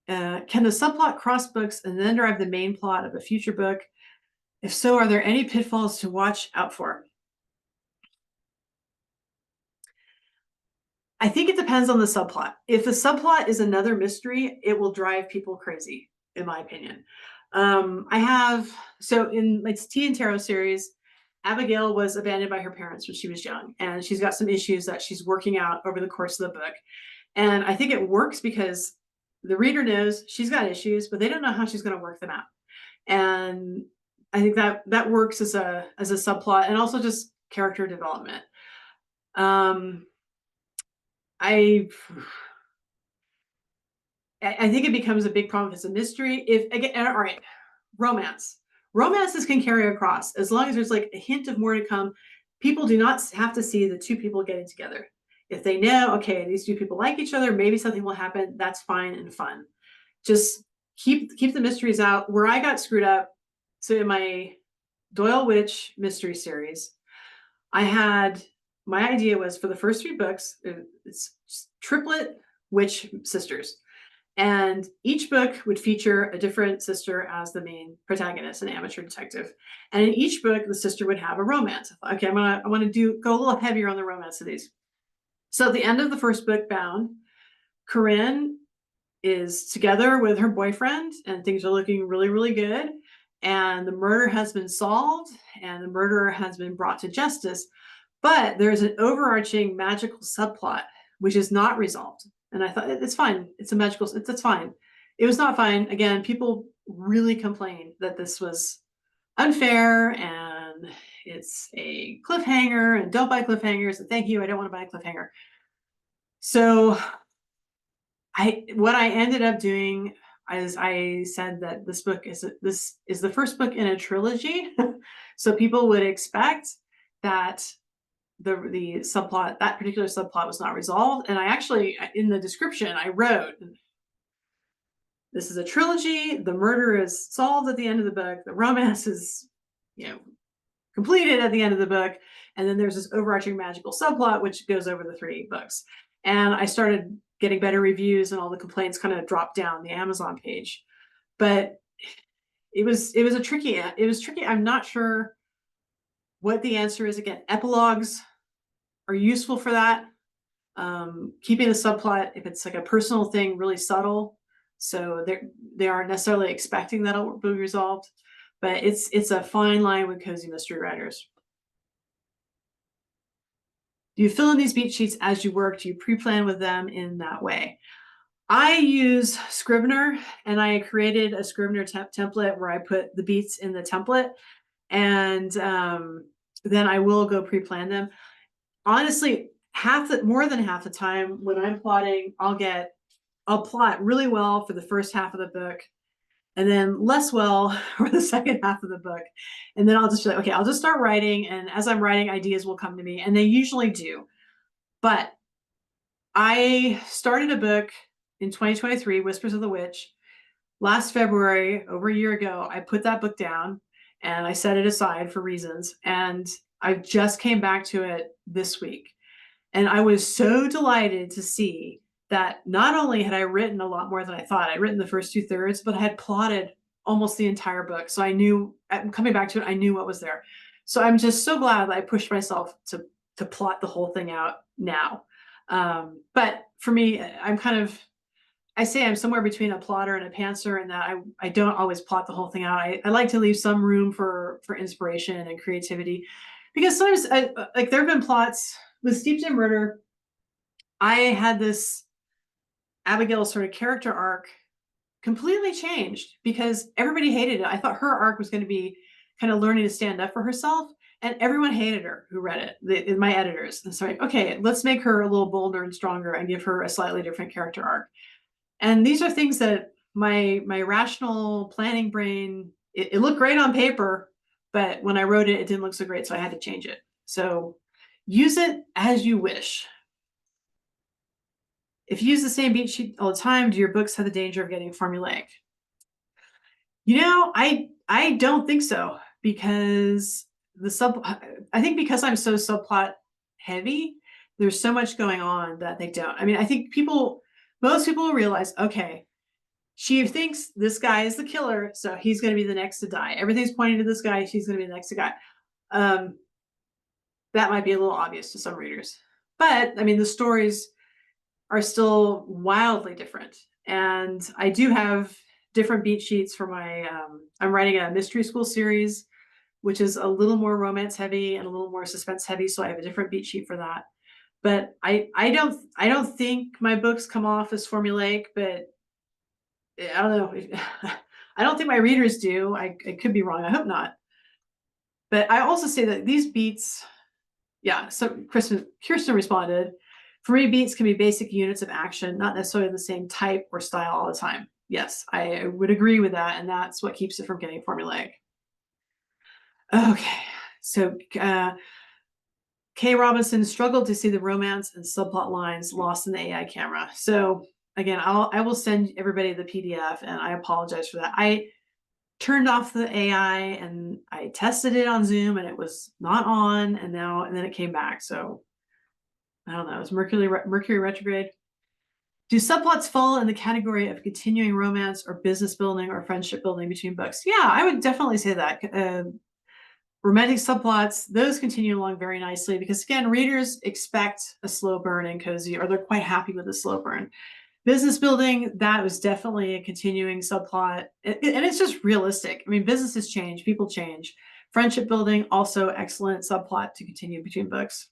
Can the subplot cross books and then drive the main plot of a future book? If so, are there any pitfalls to watch out for? I think it depends on the subplot. If the subplot is another mystery, it will drive people crazy, in my opinion. So in my Tea and Tarot series, Abigail was abandoned by her parents when she was young, and she's got some issues that she's working out over the course of the book. And I think it works because the reader knows she's got issues, but they don't know how she's going to work them out. And I think that works as a subplot, and also just character development. I I think it becomes a big problem if it's a mystery. If again, all right, romance. Romances can carry across as long as there's like a hint of more to come. People do not have to see the two people getting together. If they know, okay, these two people like each other, maybe something will happen. That's fine and fun. Just keep the mysteries out. Where I got screwed up, so in my Doyle Witch mystery series, I had my idea was for the first 3 books, it's triplet witch sisters. And each book would feature a different sister as the main protagonist, an amateur detective. And in each book, the sister would have a romance. I thought, okay, I want to go a little heavier on the romance of these. So at the end of the first book, Bound, Corinne is together with her boyfriend, and things are looking really, really good. And the murder has been solved, and the murderer has been brought to justice. But there's an overarching magical subplot which is not resolved. And I thought, it's fine. It's a magical, it's fine. It was not fine. Again, people really complained that this was unfair and it's a cliffhanger and don't buy cliffhangers. And thank you, I don't want to buy a cliffhanger. So what I ended up doing is I said that this is the first book in a trilogy. So people would expect that the subplot, that particular subplot, was not resolved. And I actually, in the description, I wrote, this is a trilogy. The murder is solved at the end of the book. The romance is, completed at the end of the book. And then there's this overarching magical subplot, which goes over the 3 books. And I started getting better reviews, and all the complaints kind of dropped down the Amazon page. But it was tricky. I'm not sure what the answer is. Again, epilogues are useful for that. Keeping the subplot, if it's like a personal thing, really subtle, so they aren't necessarily expecting that it'll be resolved. But it's a fine line with cozy mystery writers. Do you fill in these beat sheets as you work? Do you pre-plan with them in that way? I use Scrivener, and I created a Scrivener template where I put the beats in the template, and then I will go pre-plan them. Honestly, more than half the time when I'm plotting, I'll plot really well for the first half of the book, and then less well for the second half of the book. And then I'll just be like, okay, I'll just start writing, and as I'm writing, ideas will come to me, and they usually do. But I started a book in 2023, Whispers of the Witch. Last February, over a year ago, I put that book down and I set it aside for reasons. And I just came back to it this week. And I was so delighted to see that not only had I written a lot more than I thought, I'd written the first 2/3, but I had plotted almost the entire book. So I knew, coming back to it, I knew what was there. So I'm just so glad that I pushed myself to plot the whole thing out now. But for me, I say I'm somewhere between a plotter and a pantser, in that I don't always plot the whole thing out. I like to leave some room for inspiration and creativity, because sometimes like there have been plots with Steeped in Murder. I had this Abigail sort of character arc completely changed because everybody hated it. I thought her arc was going to be kind of learning to stand up for herself, and everyone hated her who read it, my editors. And so okay, let's make her a little bolder and stronger and give her a slightly different character arc. And these are things that my rational planning brain, it looked great on paper, but when I wrote it, it didn't look so great, so I had to change it. So use it as you wish. If you use the same beat sheet all the time, do your books have the danger of getting formulaic? I don't think so, because I think because I'm so subplot heavy, there's so much going on that they don't. I mean, I think most people will realize, okay, she thinks this guy is the killer, so he's going to be the next to die. Everything's pointing to this guy, she's going to be the next to die. That might be a little obvious to some readers. But, I mean, the stories are still wildly different. And I do have different beat sheets for my, I'm writing a mystery school series, which is a little more romance heavy and a little more suspense heavy. So I have a different beat sheet for that. But I don't think my books come off as formulaic, but I don't know. I don't think my readers do. I could be wrong. I hope not. But I also say that these beats, yeah. So Kirsten responded, For me, beats can be basic units of action, not necessarily the same type or style all the time. Yes, I would agree with that, and that's what keeps it from getting formulaic. Okay, so Kay Robinson struggled to see the romance and subplot lines lost in the AI camera. So again, I will send everybody the PDF, and I apologize for that. I turned off the AI and I tested it on Zoom, and it was not on, and then it came back. So I don't know. It was Mercury retrograde. Do subplots fall in the category of continuing romance or business building or friendship building between books? Yeah, I would definitely say that. Romantic subplots, those continue along very nicely because, again, readers expect a slow burn in cozy, or they're quite happy with a slow burn. Business building, that was definitely a continuing subplot. And it's just realistic. I mean, businesses change, people change. Friendship building, also excellent subplot to continue between books.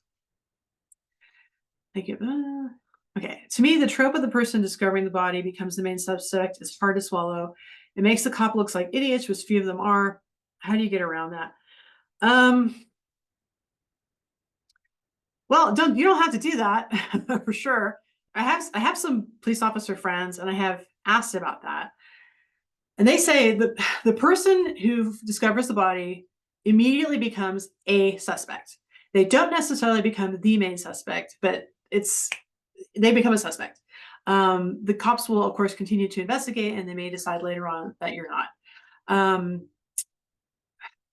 Thank you. Okay, to me, the trope of the person discovering the body becomes the main subject is hard to swallow. It makes the cop looks like idiots, which few of them are. How do you get around that? Well, you don't have to do that for sure. I have some police officer friends, and I have asked about that. And they say that the person who discovers the body immediately becomes a suspect. They don't necessarily become the main suspect, but they become a suspect. The cops will, of course, continue to investigate, and they may decide later on that you're not.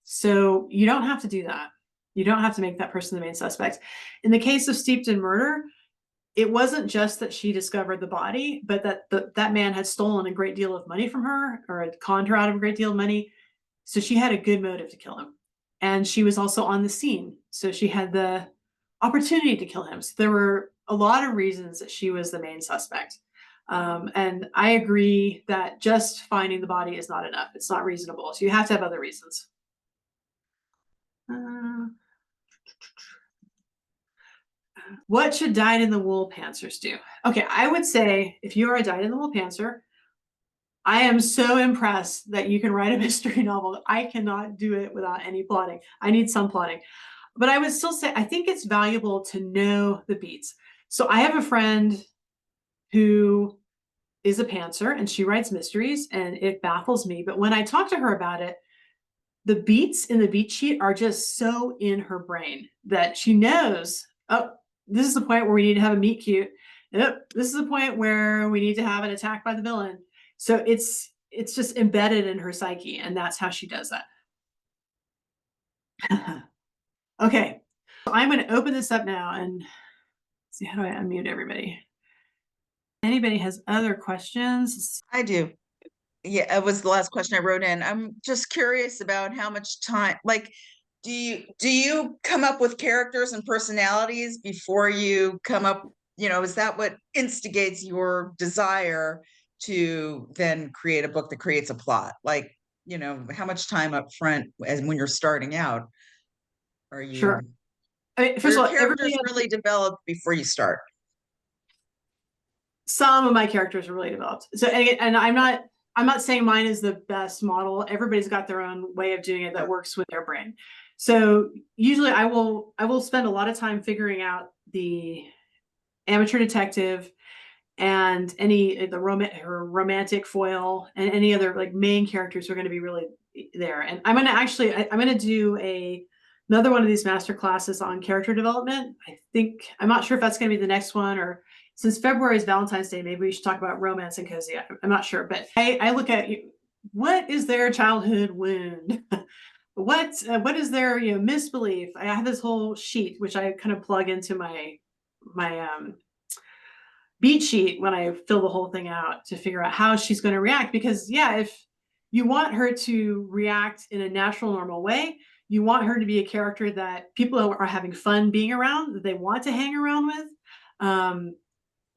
So you don't have to do that. You don't have to make that person the main suspect. In the case of Steeped in Murder, it wasn't just that she discovered the body, but that man had stolen a great deal of money from her, or had conned her out of a great deal of money. So she had a good motive to kill him. And she was also on the scene. So she had the opportunity to kill him. So there were a lot of reasons that she was the main suspect. And I agree that just finding the body is not enough. It's not reasonable. So you have to have other reasons. What should dyed-in-the-wool pantsers do? Okay, I would say if you are a dyed-in-the-wool pantser, I am so impressed that you can write a mystery novel. I cannot do it without any plotting. I need some plotting. But I would still say I think it's valuable to know the beats. So I have a friend who is a pantser, and she writes mysteries, and it baffles me. But when I talk to her about it, the beats in the beat sheet are just so in her brain that she knows, oh, this is the point where we need to have a meet cute. Yep, this is the point where we need to have an attack by the villain. So it's just embedded in her psyche, and that's how she does that. Okay, so I'm going to open this up now and see, how do I unmute everybody? Anybody has other questions? I do. Yeah, it was the last question I wrote in. I'm just curious about how much time, like, do you come up with characters and personalities before you come up, is that what instigates your desire to then create a book that creates a plot? Like, how much time up front, as when you're starting out, are you? Sure. First of all, characters really developed before you start? Some of my characters are really developed. So, and I'm not saying mine is the best model. Everybody's got their own way of doing it that works with their brain. So usually I will spend a lot of time figuring out the amateur detective and her romantic foil and any other like main characters are going to be really there. And I'm going to do another one of these master classes on character development. I'm not sure if that's going to be the next one, or since February is Valentine's Day, maybe we should talk about romance and cozy. I'm not sure, but I look at what is their childhood wound? What is their misbelief? I have this whole sheet which I kind of plug into my beat sheet when I fill the whole thing out to figure out how she's going to react. Because if you want her to react in a natural, normal way, you want her to be a character that people are having fun being around, that they want to hang around with.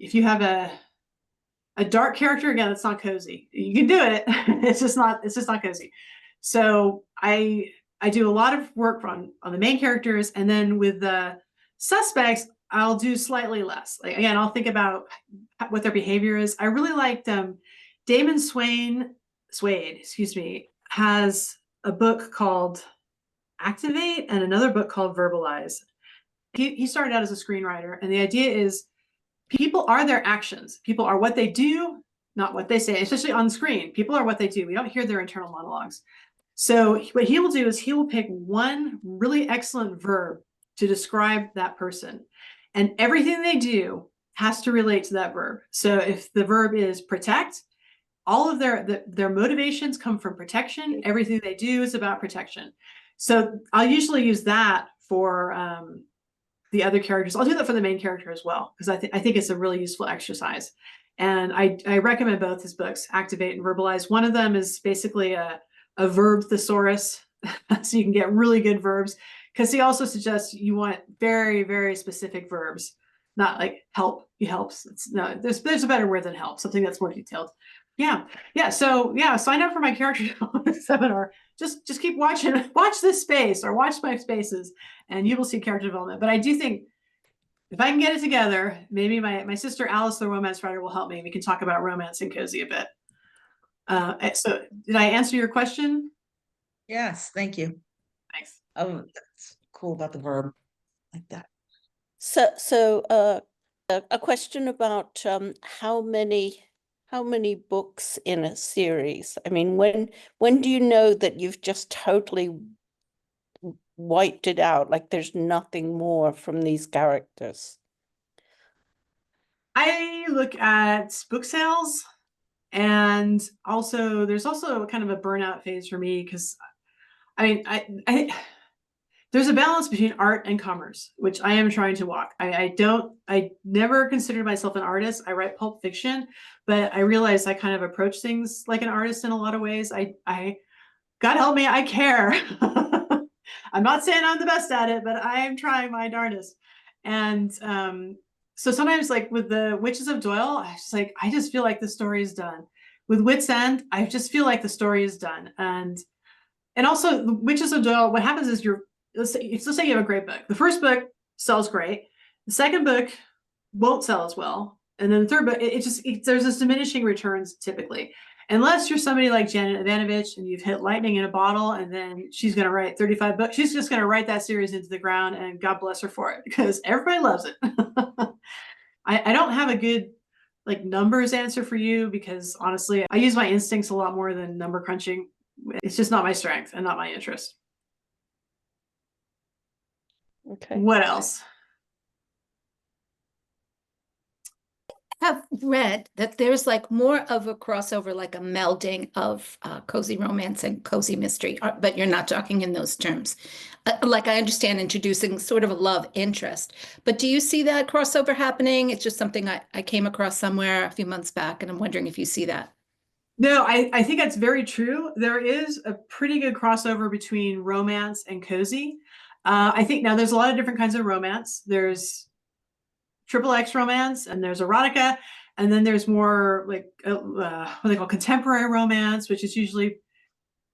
If you have a dark character, again, it's not cozy. You can do it. It's just not cozy. So I do a lot of work on the main characters, and then with the suspects, I'll do slightly less. Like, again, I'll think about what their behavior is. I really liked Damon Suede, has a book called Activate and another book called Verbalize. He started out as a screenwriter, and the idea is people are their actions. People are what they do, not what they say, especially on screen. People are what they do. We don't hear their internal monologues. So what he will do is he will pick one really excellent verb to describe that person. And everything they do has to relate to that verb. So if the verb is protect, all of their motivations come from protection. Everything they do is about protection. So I'll usually use that for the other characters. I'll do that for the main character as well, because I think it's a really useful exercise. And I recommend both his books, Activate and Verbalize. One of them is basically a verb thesaurus, so you can get really good verbs, because he also suggests you want very, very specific verbs, not like help, he helps. No, there's a better word than help, something that's more detailed. Yeah. So yeah, sign up for my character seminar. Just keep watching, watch this space or watch my spaces, and you will see character development. But I do think if I can get it together, maybe my sister Alice, the romance writer, will help me. We can talk about romance and cozy a bit. So did I answer your question? Yes, thank you. Thanks. Oh, that's cool about the verb like that. So a question about how many books in a series? I mean, when do you know that you've just totally wiped it out? Like there's nothing more from these characters. I look at book sales, and also there's also kind of a burnout phase for me, because I mean I there's a balance between art and commerce, which I am trying to walk. I never considered myself an artist. I write pulp fiction, but I realize I kind of approach things like an artist in a lot of ways. God help me, I care. I'm not saying I'm the best at it, but I am trying my darndest. And so sometimes, like with the Witches of Doyle, I just feel like the story is done. With Wit's End, I just feel like the story is done. And also the Witches of Doyle, what happens is let's say you have a great book. The first book sells great. The second book won't sell as well. And then the third book, there's this diminishing returns typically. Unless you're somebody like Janet Evanovich and you've hit lightning in a bottle, and then she's going to write 35 books. She's just going to write that series into the ground, and God bless her for it, because everybody loves it. I don't have a good like numbers answer for you, because honestly, I use my instincts a lot more than number crunching. It's just not my strength and not my interest. Okay. What else? Have read that there's like more of a crossover, like a melding of cozy romance and cozy mystery, but you're not talking in those terms. Like I understand introducing sort of a love interest, but do you see that crossover happening? It's just something I came across somewhere a few months back, and I'm wondering if you see that. No, I think that's very true. There is a pretty good crossover between romance and cozy. I think now there's a lot of different kinds of romance. There's XXX romance, and there's erotica, and then there's more like what they call contemporary romance, which is usually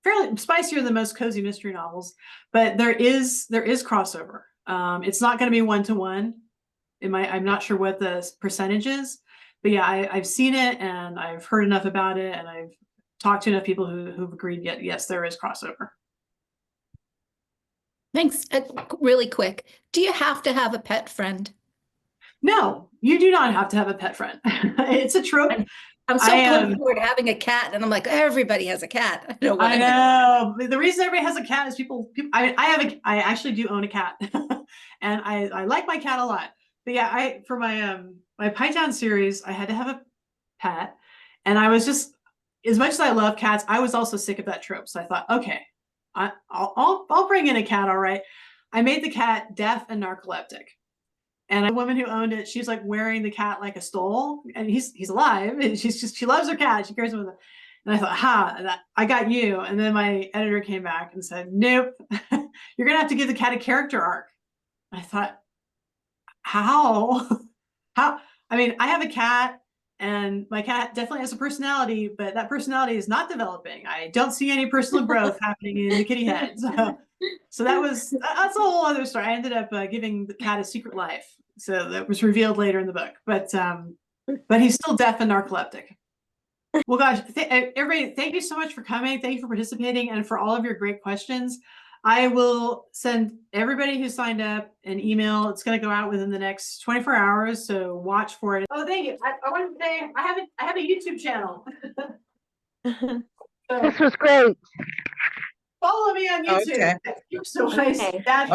fairly spicier than most cozy mystery novels. But there is crossover. It's not going to be one-to-one. I'm not sure what the percentage is, but yeah, I've seen it, and I've heard enough about it, and I've talked to enough people who've agreed. Yes, there is crossover. Thanks. Really quick, do you have to have a pet friend? No, you do not have to have a pet friend. It's a trope. I'm so looking forward to having a cat, and I'm like, everybody has a cat. I know. The reason everybody has a cat is people I actually do own a cat, and I like my cat a lot. But yeah, for my Python series, I had to have a pet, and I was just, as much as I love cats, I was also sick of that trope. So I thought, okay, I'll bring in a cat. All right. I made the cat deaf and narcoleptic. And a woman who owned it, she's like wearing the cat like a stole, and he's alive, and she loves her cat. She cares about it. And I thought, I got you. And then my editor came back and said, nope, you're gonna have to give the cat a character arc. And I thought, how? How? I mean, I have a cat, and my cat definitely has a personality, but that personality is not developing. I don't see any personal growth happening in the kitty head. So that's a whole other story. I ended up giving the cat a secret life, so that was revealed later in the book. But he's still deaf and narcoleptic. Well, gosh, everybody, thank you so much for coming. Thank you for participating, and for all of your great questions. I will send everybody who signed up an email. It's going to go out within the next 24 hours, so watch for it. Oh, thank you. I wanted to say I have a YouTube channel. So This was great. follow me on YouTube. Okay. Kirsten Weiss. Okay. Dash